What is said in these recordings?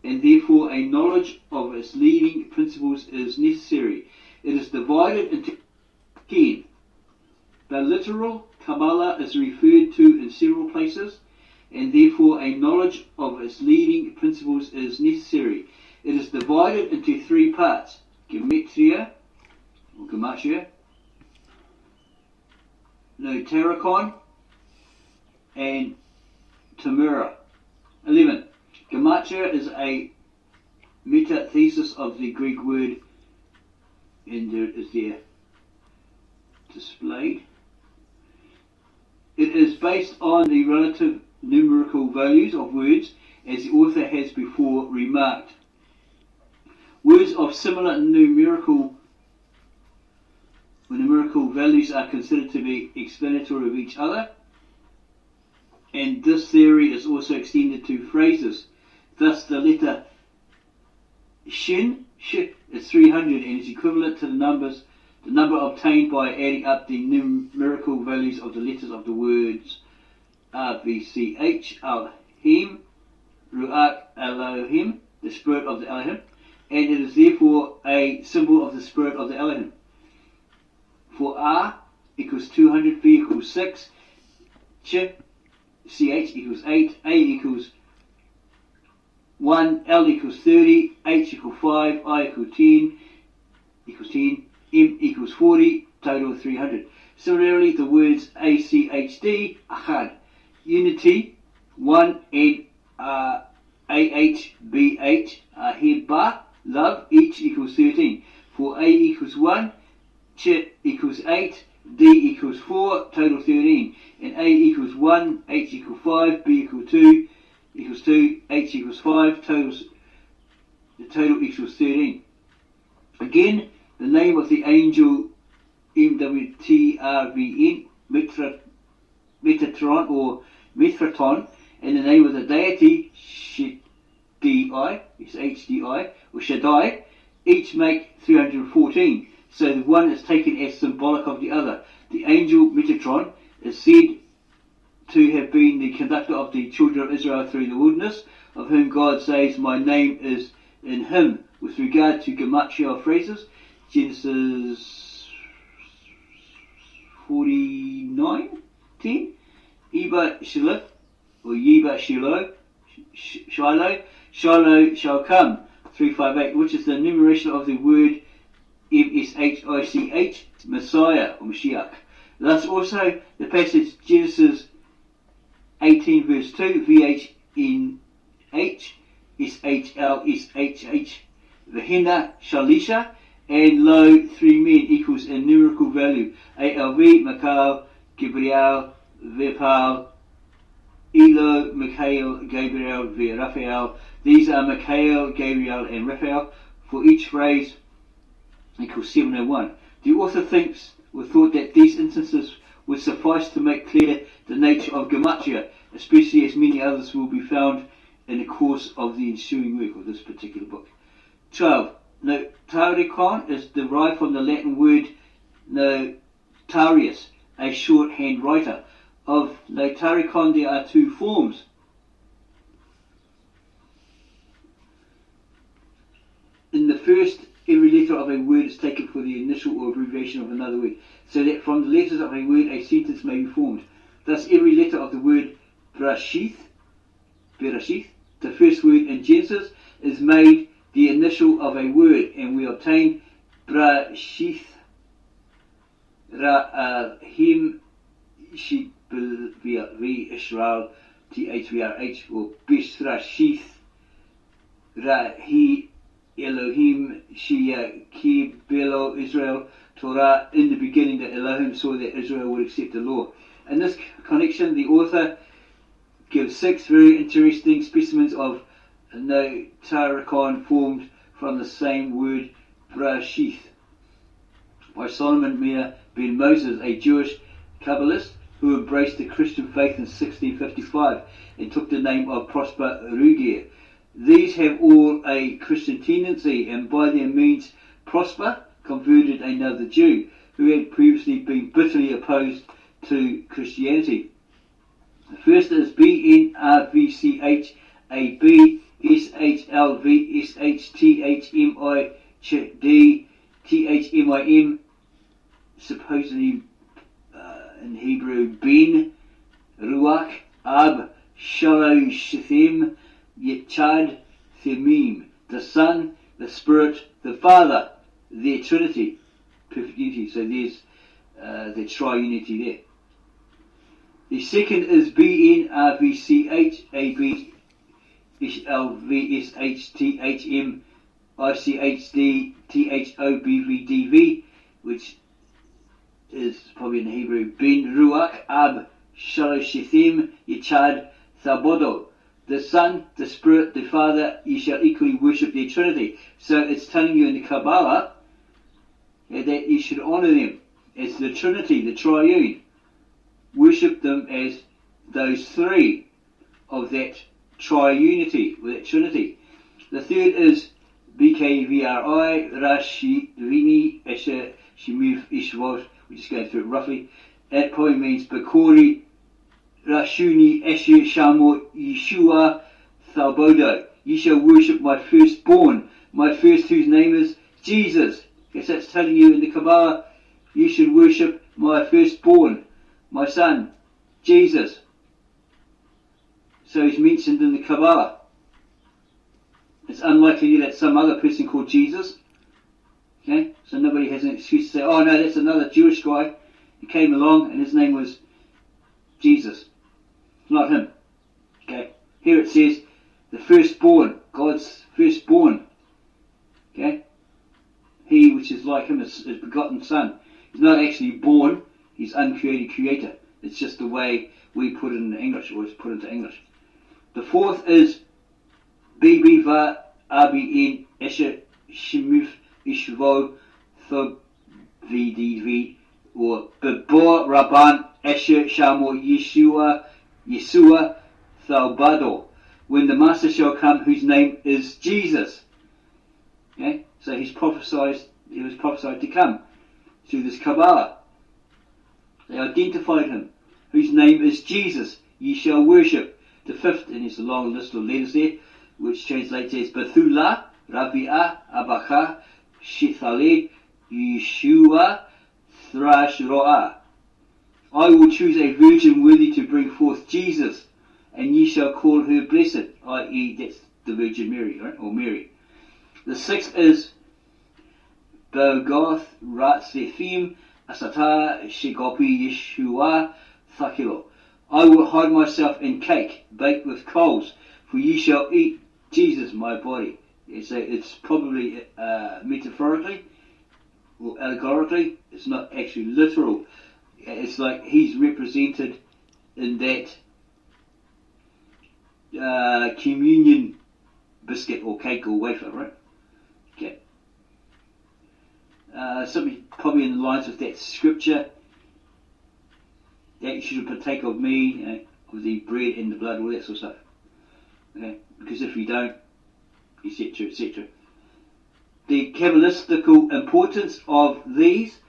and therefore a knowledge of its leading principles is necessary. It is divided into 10. The literal Kabbalah is referred to in several places, and therefore a knowledge of its leading principles is necessary. It is divided into 3 parts: Gematria, or Gematria, Metraton, and Temura. 11. Gematria is a metathesis of the Greek word, and it is there displayed. It is based on the relative numerical values of words, as the author has before remarked. Words of similar numerical values are considered to be explanatory of each other, and this theory is also extended to phrases. Thus, the letter shin is 300 and is equivalent to the number obtained by adding up the numerical values of the letters of the words RVCH, Al-Him, Ruach Elohim, the spirit of the Elohim, and it is therefore a symbol of the spirit of the Elohim. For R equals 200, V equals 6, CH equals 8, A equals 1, L equals 30, H equals 5, I equals 10, M equals 40, total 300. Similarly, the words ACHD, Ahad, unity, 1, and AHBH, Ahibah, love, each equals 13. For A equals 1, Ch equals 8, D equals 4, total 13. And A equals 1, H equals 5, B equals 2, H equals 5, the total equals 13. Again, the name of the angel MWTRVN, Metraton or Metraton, and the name of the deity HDI, or Shaddai, each make 314. So the one is taken as symbolic of the other. The angel Metraton is said to have been the conductor of the children of Israel through the wilderness, of whom God says, "My name is in him." With regard to Gematria phrases, Genesis 49:10, Eba Shilith, or Yeba Shiloh, Shiloh shall come, 358, which is the enumeration of the word MSHICH, Messiah, or Mashiach. Thus also the passage Genesis 18 verse 2, VHNH, SHLSHH, Vahina Shalisha, and lo, 3 men equals a numerical value, ALV, Michael, Gabriel, Vepal, Elo, Michael, Gabriel, Raphael. These are Michael, Gabriel, and Raphael. For each phrase equals 701. The author thought that these instances would suffice to make clear the nature of Gematria, especially as many others will be found in the course of the ensuing work of this particular book. 12. Notaricon is derived from the Latin word notarius, a shorthand writer. Of Notaricon there are 2 forms. In the first, every letter of a word is taken for the initial or abbreviation of another word, so that from the letters of a word a sentence may be formed. Thus every letter of the word Bereshith, the first word in Genesis, is made the initial of a word, and we obtain Bereshith Rahim Shibvi Israel THVRH, or Bisrashith Rahi Elohim Shia Kibelo Israel Torah. In the beginning that Elohim saw that Israel would accept the law. In this connection, the author gives 6 very interesting specimens of Notaricon formed from the same word Bereshith by Solomon Meir ben Moses, a Jewish Kabbalist who embraced the Christian faith in 1655 and took the name of Prosper Ruger. These have all a Christian tendency, and by their means Prosper converted another Jew who had previously been bitterly opposed to Christianity. The first is BNRVCH, a BSHL ELVSHTHMID supposedly in Hebrew Ben Ruach Ab Shaloshithim Yechad Themim, the Son, the Spirit, the Father, their Trinity, perfect unity. So there's the triunity there. The second is BNRVCHABSHTHMICHD which is probably in Hebrew Ben Ruach Ab Shaloshithim Yechad Thaubodo, the Son, the Spirit, the Father, ye shall equally worship their Trinity. So it's telling you in the Kabbalah that you should honour them as the Trinity, the triune. Worship them as those three of that triunity, with that Trinity. The third is BKVRI, RASHVNI, SHMV, ISHVO. We just go through it roughly. That probably means Bekori, Rashuni, ASHR, Shamo, Yeshuah, Thaubodo. Ye shall worship my firstborn, my first whose name is Jesus. Guess that's telling you in the Kabbalah, you should worship my firstborn, my son, Jesus. So he's mentioned in the Kabbalah. It's unlikely that some other person called Jesus. Okay, so nobody has an excuse to say, oh no, that's another Jewish guy. He came along and his name was Jesus. It's not him. Okay, here it says the firstborn, God's firstborn. Okay, he which is like him is begotten son. He's not actually born, he's uncreated creator. It's just the way we put it in English, or it's put into English. The fourth is BBVA, RBN, SHMV, ISHVO, THOBVDV, or Beboa, Rabban, ASHR, Shamo, Yesuah, Thaubodo. When the Master shall come, whose name is Jesus. Okay? So he was prophesied to come through this Kabbalah. They identified him, whose name is Jesus. Ye shall worship. The fifth, and it's a long list of letters there, which translates as Bethula, Rabia, Abacha, Shithaled, Yeshuah, Thrash Ro'ah. I will choose a virgin worthy to bring forth Jesus, and ye shall call her blessed, i.e. that's the Virgin Mary, right? Or Mary. The sixth is Bogoth, Ratzefim, Asata, Shigopi, Yeshuah, Thakilo. I will hide myself in cake, baked with coals, for ye shall eat Jesus, my body. It's probably metaphorically or allegorically. It's not actually literal. It's like he's represented in that communion biscuit or cake or wafer, right? Okay. Something probably in the lines of that scripture, that you should partake of me, of the bread and the blood, all that sort of stuff. Okay? Because if you don't, etc., etc. The Kabbalistical importance of these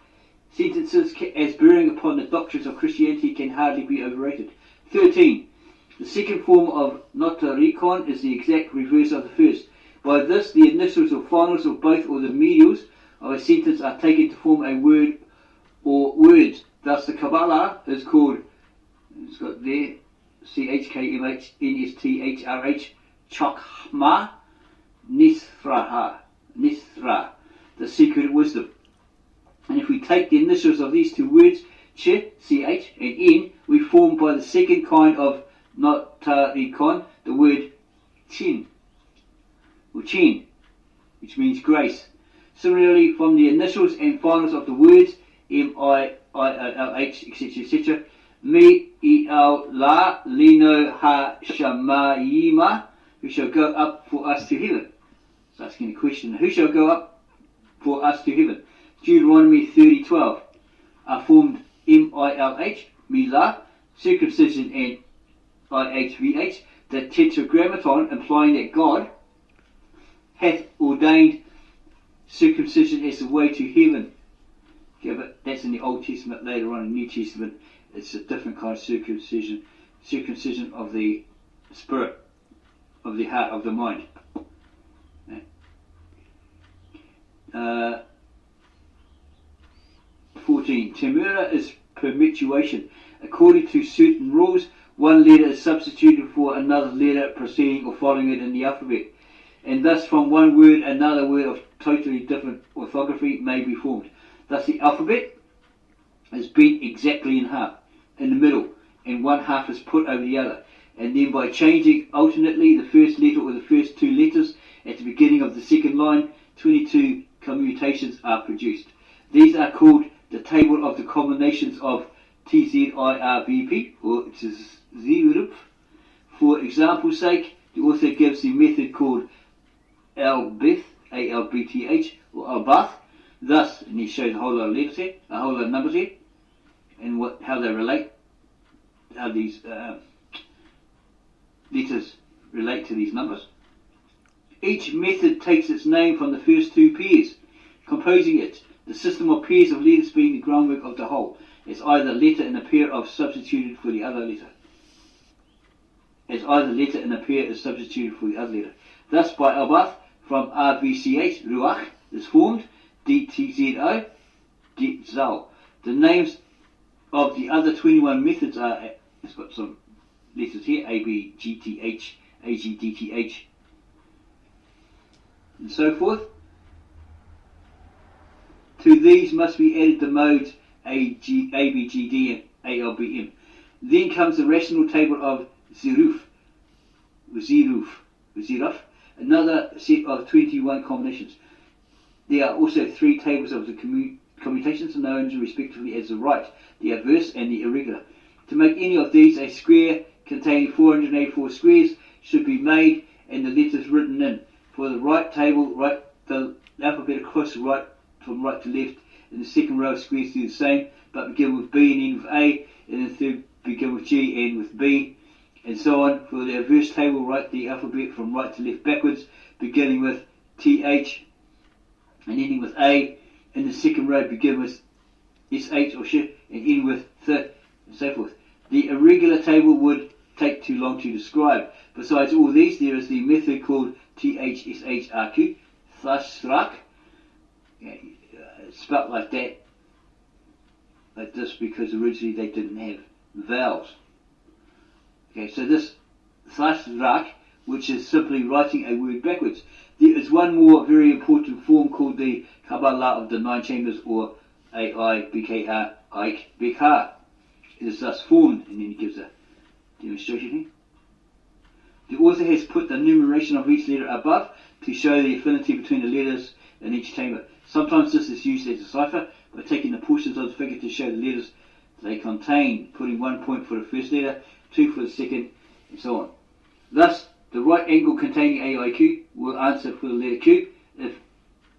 sentences as bearing upon the doctrines of Christianity can hardly be overrated. 13. The second form of notarikon is the exact reverse of the first. By this, the initials or finals of both or the medials of a sentence are taken to form a word or words. Thus, the Kabbalah is called, it's got there, CHKMHNSTHRH, Chokmah, Nisra, the secret wisdom. And if we take the initials of these two words, Ch, CH, and N, we form by the second kind of notarikon the word Chin, or Chen, which means grace. Similarly, from the initials and finals of the words M-I-I-L-H, etc., etc., Me, I-L, La, Lino, Ha, Shamayima, who shall go up for us to heaven. It's asking a question. Who shall go up for us to heaven? Deuteronomy 30:12 are formed M-I-L-H, Milah, circumcision, and I-H-V-H, the tetragrammaton, implying that God hath ordained circumcision as the way to heaven. Yeah, but that's in the Old Testament. Later on in the New Testament, it's a different kind of circumcision of the spirit, of the heart, of the mind. 14. Temura is permutation. According to certain rules, one letter is substituted for another letter preceding or following it in the alphabet, and thus from one word another word of totally different orthography may be formed. Thus the alphabet is bent exactly in half, in the middle, and one half is put over the other, and then by changing alternately the first letter or the first two letters at the beginning of the second line, 22 commutations are produced. These are called the table of the combinations of TZIRVP, or Ziruf. For example's sake, the author gives the method called Albith, A-L-B-T-H, or Albath. Thus, and he shows a whole lot of letters here, a whole lot of numbers here, and how they relate, how these letters relate to these numbers. Each method takes its name from the first two pairs composing it, the system of pairs of letters being the groundwork of the whole. It's either letter and a pair of substituted for the other letter. As either letter and a pair is substituted for the other letter. Thus, by Albath, from RVCH, Ruach, is formed, DTZO, Dzal. The names of the other 21 methods are, it's got some letters here, ABGTH, AGDTH, and so forth. To these must be added the modes ABGD and ALBM. Then comes the rational table of Ziruf, another set of 21 combinations. There are also three tables of the commutations known respectively as the right, the adverse, and the irregular. To make any of these, a square containing 484 squares should be made and the letters written in. For the right table, write the alphabet across the right from right to left. In the second row of squares do the same, but begin with B and end with A. In the third, begin with G and end with B, and so on. For the adverse table, write the alphabet from right to left backwards, beginning with TH and ending with A. In the second row, begin with SH or SH and end with TH, and so forth. The irregular table would take too long to describe. Besides all these, there is the method called THSHRQ, Thashrak, spelt like that, like this, because originally they didn't have vowels. Okay, so this Thashrak, which is simply writing a word backwards. There is one more very important form called the Kabbalah of the Nine Chambers, or AIBKRI, Bekar. It is thus formed, and then he gives a demonstration here. The author has put the numeration of each letter above to show the affinity between the letters in each chamber. Sometimes this is used as a cipher by taking the portions of the figure to show the letters they contain, putting 1 point for the first letter, 2 for the second, and so on. Thus, the right angle containing AIQ will answer for the letter Q if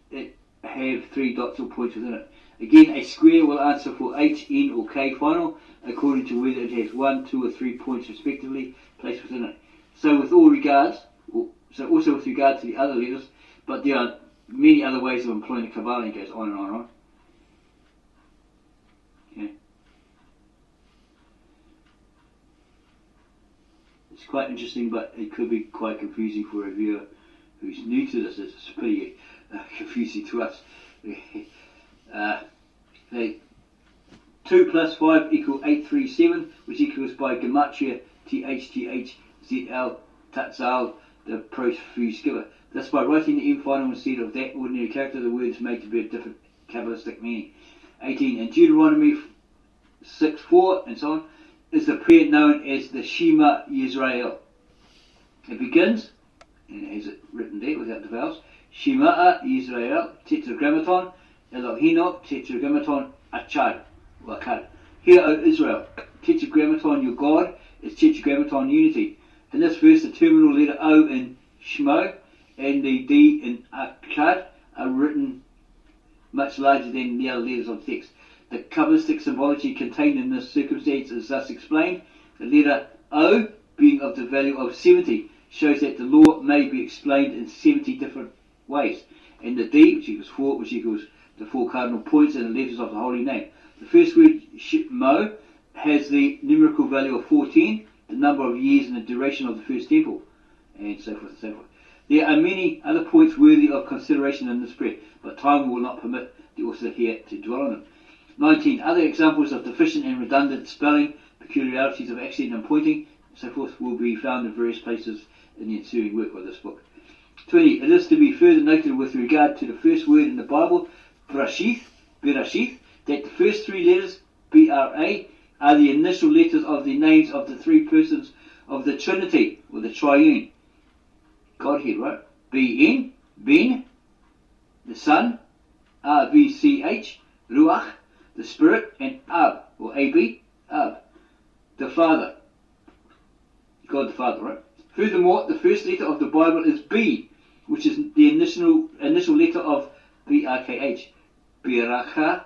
it have 3 dots or points within it. Again, a square will answer for H, N, or K final, according to whether it has 1, 2, or 3 points respectively placed within it. So with all regards, so also with regard to the other letters, but there are many other ways of employing the Kabbalah, and goes on and on and on. Okay. It's quite interesting, but it could be quite confusing for a viewer who's new to this. It's pretty confusing to us. 2 plus 5 equal 837, which equals by Gematria THTHZL Tatzal, the profuse giver. Thus, by writing the M final instead of that ordinary character, the word is made to be a different Kabbalistic meaning. 18. In Deuteronomy 6:4 and so on, is the prayer known as the Shema Yisrael. It begins, and it has it written there without the vowels, Shema Yisrael, Tetragrammaton, Elohino, Tetragrammaton, Achad, or Akkad. Hear, O Israel, Tetragrammaton, your God, is Tetragrammaton unity. In this verse, the terminal letter O in Shamo and the D in Akkad are written much larger than the other letters on text. The Kabbalistic symbology contained in this circumstance is thus explained. The letter O, being of the value of 70, shows that the law may be explained in 70 different ways. And the D, which equals 4, which equals the 4 cardinal points and the letters of the holy name. The first word, Shamo, has the numerical value of 14, the number of years and the duration of the first temple, and so forth and so forth. There are many other points worthy of consideration in this prayer, but time will not permit the author here to dwell on them. 19. Other examples of deficient and redundant spelling, peculiarities of accent and pointing, and so forth, will be found in various places in the ensuing work of this book. 20. It is to be further noted with regard to the first word in the Bible, Bereshith, that the first three letters, B-R-A, are the initial letters of the names of the three persons of the Trinity, or the Triune Godhead, right? B-N, Ben, the Son, R-V-C-H, Ruach, the Spirit, and Ab, or A-B, Ab, the Father, God the Father, right? Furthermore, the first letter of the Bible is B, which is the initial letter of B-R-K-H, Beracha,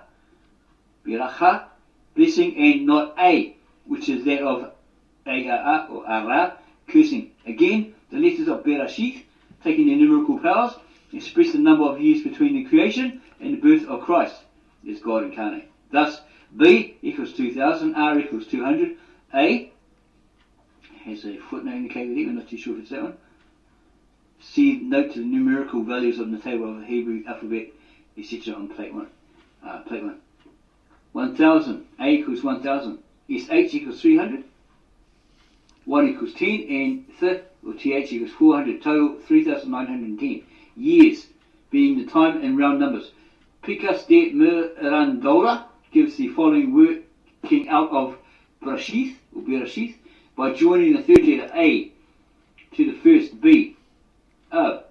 blessing, and not A, which is that of A-R-A, or Ara, cursing. Again, the letters of Bereshith, taking their numerical powers, express the number of years between the creation and the birth of Christ, as God incarnate. Thus, B equals 2000, R equals 200, A has a footnote indicated there, I'm not too sure if it's that one. See note to the numerical values on the table of the Hebrew alphabet, etc. on plate 1. Plate 1. 1000, A equals 1000, SH equals 300, 1 equals 10, and th, or th equals 400, total 3910. Years, being the time in round numbers. Picas de Mirandola gives the following working out of Bereshith, or Bereshith, by joining the third letter A to the first B. Ab,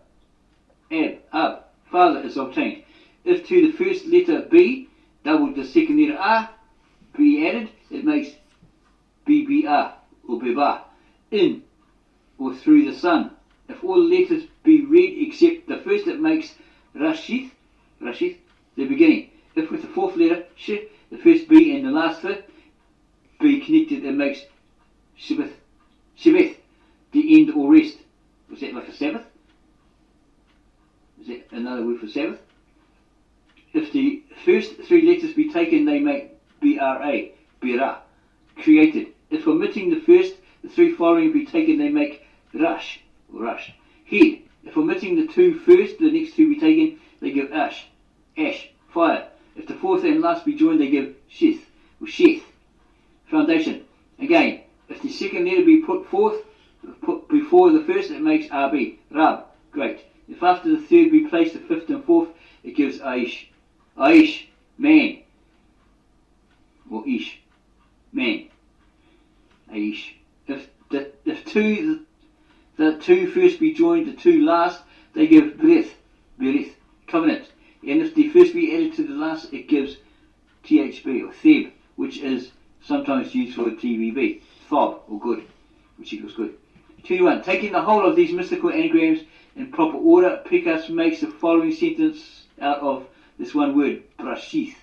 Father is obtained. If to the first letter B, doubled the second letter A, be added, it makes BBA, or Beboa, in, or through the Son. If all letters be read except the first, it makes Rashith, the beginning. If with the fourth letter, Sh, the first B and the last Th, be connected, it makes Shebeth, the end or rest. Was that like a Sabbath? Is that another word for Sabbath? If the first three letters be taken, they make B-R-A, Bera, created. If omitting the first, the three following be taken, they make Rash, or Rush, head. If omitting the two first, the next two be taken, they give Ash, fire. If the fourth and last be joined, they give Sheth, or Sheth, foundation. Again, if the second letter be put before the first, it makes RB, Rab, great. If after the third be placed the fifth and fourth, it gives Aish, man, or Ish, man, Aish. If the two first be joined, the two last, they give Berith, covenant. And if the first be added to the last, it gives THB, or Theb, which is sometimes used for TVB, Thob, or good, which equals good. 21. Taking the whole of these mystical anagrams in proper order, Picas makes the following sentence out of this one word, Bereshith.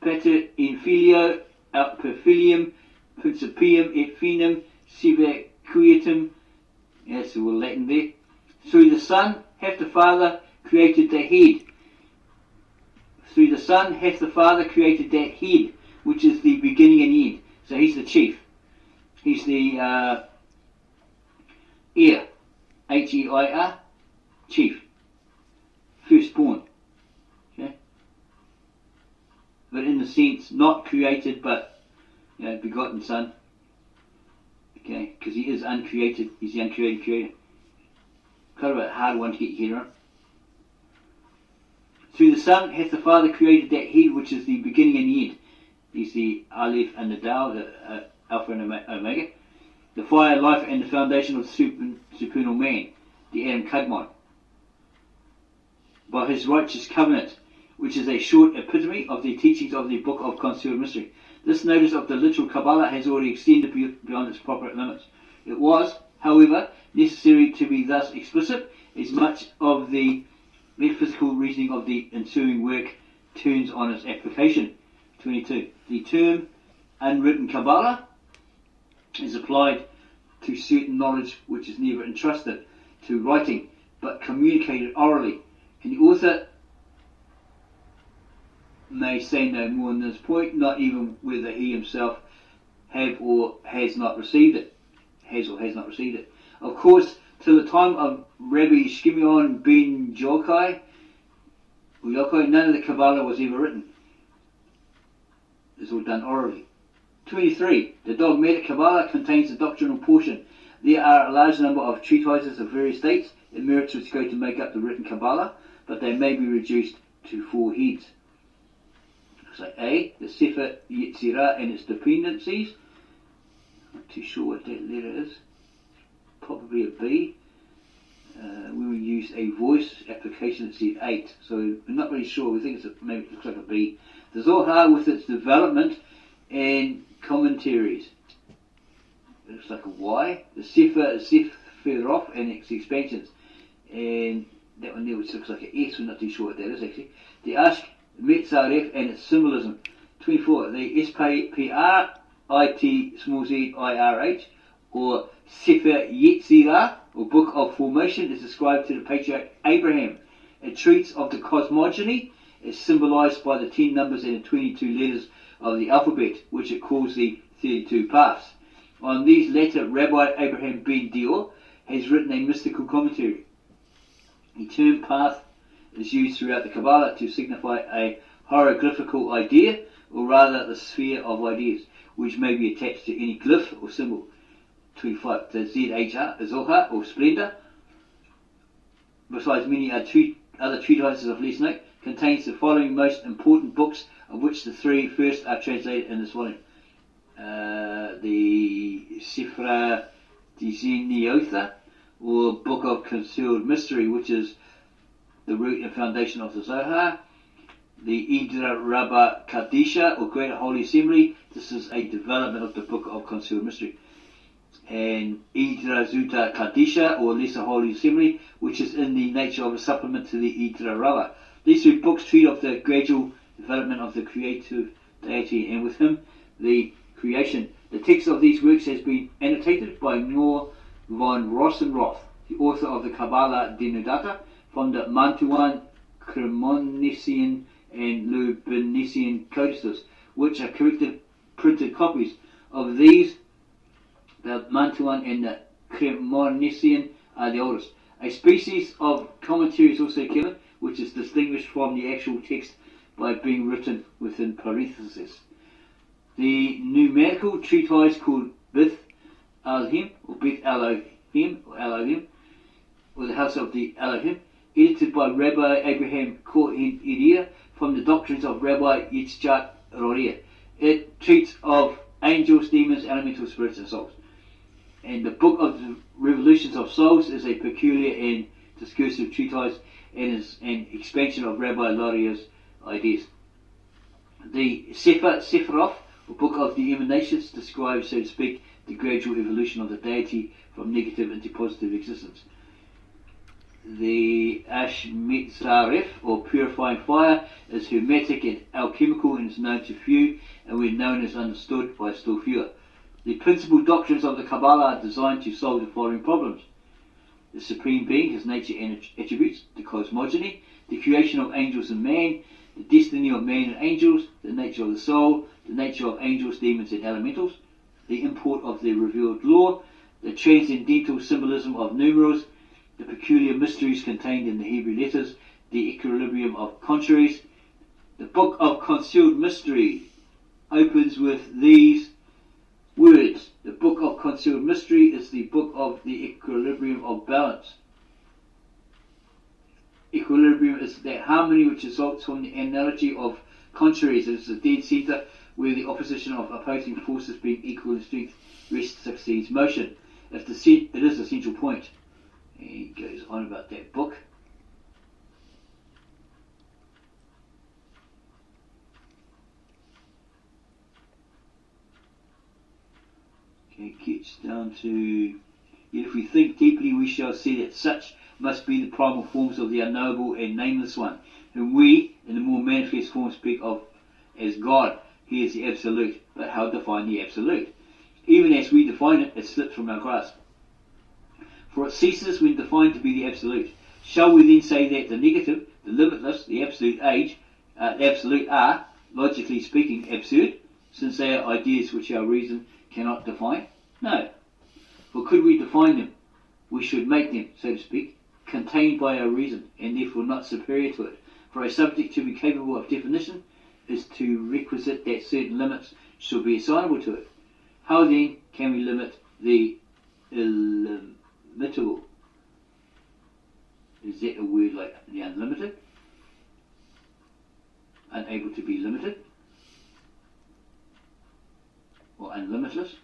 Pater in filio, aut per filium, principium et finem, sive quietum, that's all Latin there. Through the Son hath the Father created the head. Through the Son hath the Father created that head, which is the beginning and end. So he's the chief. He's the heir, H-E-I-R, chief, firstborn. Okay? But in the sense, not created, but begotten Son. Okay, because he is uncreated. He's the uncreated creator. Kind of a hard one to get your head around. Through the Son hath the Father created that head, which is the beginning and the end. He's the Aleph and the Tau, the Alpha and Omega. The fire, life, and the foundation of the supernal man, the Adam Kadmon. By his righteous covenant, which is a short epitome of the teachings of the Book of Concealed Mystery. This notice of the literal Kabbalah has already extended beyond its proper limits. It was, however, necessary to be thus explicit, as much of the metaphysical reasoning of the ensuing work turns on its application. 22. The term unwritten Kabbalah is applied to certain knowledge which is never entrusted to writing, but communicated orally, and the author may say no more on this point, not even whether he himself have or has not received it. Of course, Till the time of Rabbi Shimon ben Yochai, none of the Kabbalah was ever written. It's all done orally. 23. The dogmatic Kabbalah contains the doctrinal portion. There are a large number of treatises of various dates and merits which go to make up the written Kabbalah, but they may be reduced to 4 heads. So A, the Sefer Yetzirah and its dependencies. Not too sure what that letter is. Probably a B. We will use a voice application that said 8, so we're not really sure. We think maybe it looks like a B. The Zohar with its development and commentaries. It looks like a Y. The Sefer Sephiroth and its expansions. And that one there which looks like an S, we're not too sure what that is actually. The ASHVNI and its symbolism. 24. The SPRIT or Sefer Yetzirah, or Book of Formation, is ascribed to the patriarch Abraham. It treats of the cosmogony, as symbolized by the 10 numbers and the 22 letters of the alphabet, which it calls the 32 paths. On these latter, Rabbi Abraham ben Dior has written a mystical commentary. The term path is used throughout the Kabbalah to signify a hieroglyphical idea, or rather the sphere of ideas, which may be attached to any glyph or symbol. 25. The ZHR, Zohar, or Splendor, besides many other treatises of less note, contains the following most important books, of which the 3 first are translated in this volume. The Sefer Dizeniotha, or Book of Concealed Mystery, which is the root and foundation of the Zohar. The Idra Rabba Kadisha, or Greater Holy Assembly. This is a development of the Book of Concealed Mystery. And Idra Zuta Kadisha, or Lesser Holy Assembly, which is in the nature of a supplement to the Idra Rabba. These 3 books treat of the gradual development of the creative deity, and with him the creation. The text of these works has been annotated by Noor von Rosenroth, the author of the Kabbala Denudata, from the Mantuan, Cremonesian and Lubinesian codices, which are corrected printed copies of these. The Mantuan and the Cremonesian are the oldest. A species of commentary is also given, which is distinguished from the actual text by being written within parentheses. The numerical treatise called Beth Elohim, or Beth Elohim, or the House of the Elohim, edited by Rabbi Abraham Kohen Edir from the doctrines of Rabbi Yitzchak Roria. It treats of angels, demons, elemental spirits, and souls. And the Book of the Revolutions of Souls is a peculiar and discursive treatise and is an expansion of Rabbi Loria's ideas. The Sefer Sephiroth, or Book of the Emanations, describes, so to speak, the gradual evolution of the deity from negative into positive existence. The Ashmitzaref, or Purifying Fire, is hermetic and alchemical and is known to few, and when known is understood by still fewer. The principal doctrines of the Kabbalah are designed to solve the following problems: the Supreme Being, His nature and attributes, the cosmogony, the creation of angels and man, the destiny of man and angels, the nature of the soul, the nature of angels, demons and elementals, the import of the revealed law, the transcendental symbolism of numerals, the peculiar mysteries contained in the Hebrew letters, the equilibrium of contraries. The Book of Concealed Mystery opens with these words: the Book of Concealed Mystery is the book of the equilibrium of balance. Equilibrium is that harmony which results from the analogy of contraries. It is the dead centre where the opposition of opposing forces being equal in strength rest succeeds motion. It is the central point. And he goes on about that book. Okay, it gets down to, yet if we think deeply we shall see that such must be the primal forms of the unknowable and nameless one, whom we, in the more manifest form, speak of as God. He is the Absolute, but how define the Absolute? Even as we define it, it slips from our grasp. For it ceases when defined to be the Absolute. Shall we then say that the negative, the limitless, the absolute absolute are, logically speaking, absurd, since they are ideas which our reason cannot define? No. For could we define them? we should make them, so to speak, contained by our reason, and therefore not superior to it. For a subject to be capable of definition is to requisite that certain limits shall be assignable to it. How then can we limit the illimitable? Is that a word like the unlimited? Unable to be limited? Or unlimitless?